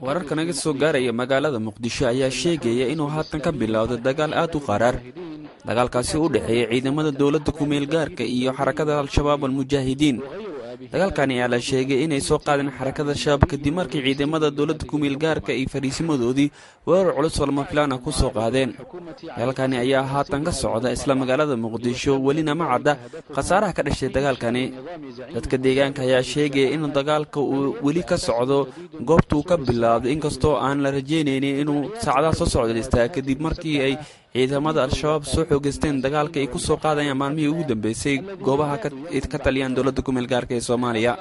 wararka naga soo gaaraya magaalada muqdisho ayaa sheegaya inuu haatan ka bilowday dagaal aad u qaraar dagaalkaasi u dhaxeeya ciidamada dawladda ku meel gaarka iyo xarakada al-shabaab al-mujaahidiin dagaalkani ayaa la sheegay inay soo qaadeen xarakada shabaab kadib markii ciidamada dawladda ku meel gaarka ay fariisimadoodii weerar culus oo lama filaan ah ku soo qaadeen dagaalkani ayaa haatan ka socda isla magaalada muqdisho welina ma cadda khasaaraha ka dhashay dagaalkani dadka deegaanka ayaa sheegaya in dagaalka uu weli ka socdo goobtuu ka bilowday inkastoo aan la rajeynaynin inuu saacadaha soo socdalistaa kadib markii ay ciidamada al-shabaab soo xoogeysteen dagaalka ay ku soo qaadayaan maalmihii ugu dambeysay goobaha ka taliyaan dowladda ku meel gaarka ee Soomaaliya.